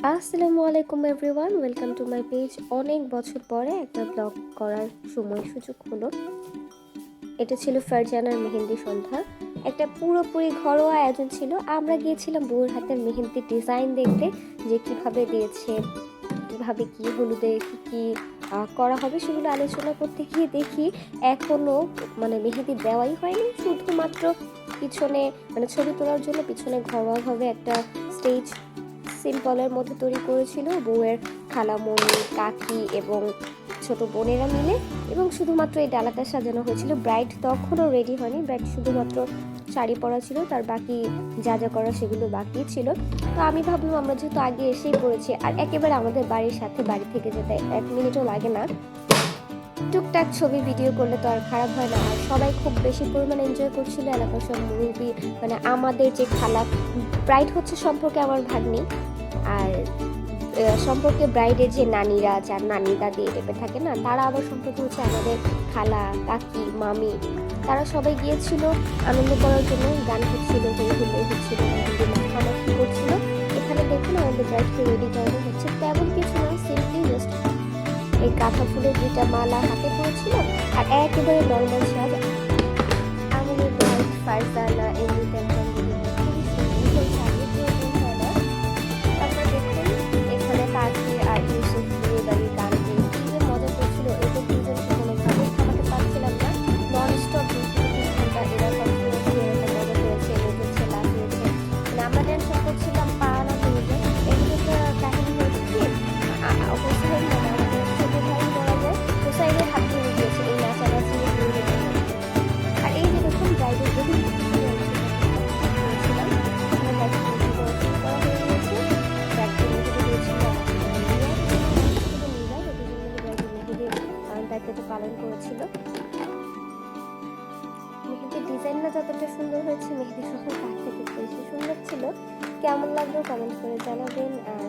আসসালামু আলাইকুম everyone, welcome to my page. অনেক বছর পরে একটা ব্লগ করার সময় সুযোগ হলো। এটা ছিল ফারজানার মেহেন্দি সন্ধ্যা। একটা পুরোপুরি ঘরোয়া আয়োজন ছিল। আমরা গিয়েছিলাম বউয়ের হাতের মেহেন্দির ডিজাইন দেখতে, যে কিভাবে দিয়েছে, কিভাবে কি হলুদে কি কি করা হবে সেগুলো আলোচনা করতে গিয়ে দেখি এখনো মেহেন্দি দেওয়াই হয়নি। শুধুমাত্র পিছনে ছবি তোলার জন্য পিছনে ঘরোয়াভাবে একটা স্টেজ সিম্পলের মধ্যে তৈরি করেছিল বউয়ের খালামণি, কাকি এবং ছোট বোনেরা মিলে, এবং শুধুমাত্র এই ডালাটা সাজানো হয়েছিল। ব্রাইড তখনও রেডি হয়নি, ব্রাইড শুধুমাত্র শাড়ি পরা ছিল, তার বাকি যা যা করা সেগুলো বাকি ছিল। তো আমি ভাবলাম আমরা যেহেতু আগে এসেই পড়েছি, আর একেবারে আমাদের বাড়ির সাথে, বাড়ি থেকে যেতে 1 মিনিটও লাগে না, টুকটাক ছবি ভিডিও করলে তো আর খারাপ হয় না। আর সবাই খুব বেশি পরিমাণে এনজয় করছিল। এলাকার সব মুরব্বি, আমাদের যে খালা, ব্রাইড হচ্ছে সম্পর্কে আমার ভাগ্নি, আর সম্পর্কে ব্রাইডের যে নানিরা, যার নানি দাদি এই টাইপের থাকে না, তারা আবার সম্পর্কে হচ্ছে আমাদের খালা, কাকি, মামি, তারা সবাই গিয়েছিল আনন্দ করার জন্য। গান হচ্ছিল, হই হুল্লোড় হচ্ছিল, মেহেন্দি মাখামাখি করছিল। এখানে দেখুন আমাদের ব্রাইডকে রেডি করানো হচ্ছে। তেমন কিছু না, সিম্পলি জাস্ট এই কাঁথা ফুলের 2টা মালা হাতে পড়েছিল, আর একেবারে নর্মাল সাজ। আমাদের ব্রাইড ফারজানা এমনি তেমন খুবই সুন্দর সাজিয়ে হয় না। তারপর দেখুন এখানে কাকি আর ইউসুফ বিয়ে বাড়ির গান গেয়ে কি যে মজা করছিল, এদের দুজনকে কোনোভাবেই থামাতে পারছিলাম না। নন স্টপ 2 থেকে 3 ঘন্টা এরা কন্টিনিউসলি এরকম মজা করেছে, নেচেছে, লাফিয়েছে। আমরা টেনশন করছিলাম পা না ভেঙে যায়। এদিকে কাহিনী হয়েছে কি, হোসেন আমাদের ছোট ভাই বলা যায়, হোসাইনের হাত ভেঙে গিয়েছে এই নাচানাচি ঘুরে। আর এই যে দেখুন ব্রাইডের বহু দায়িত্বটা পালন করেছিল। মেহেদির ডিজাইনটা যতটা সুন্দর হয়েছে, মেহেদি সহ তার থেকে বেশি সুন্দর ছিল। কেমন লাগলো কমেন্ট করে জানাবেন। আর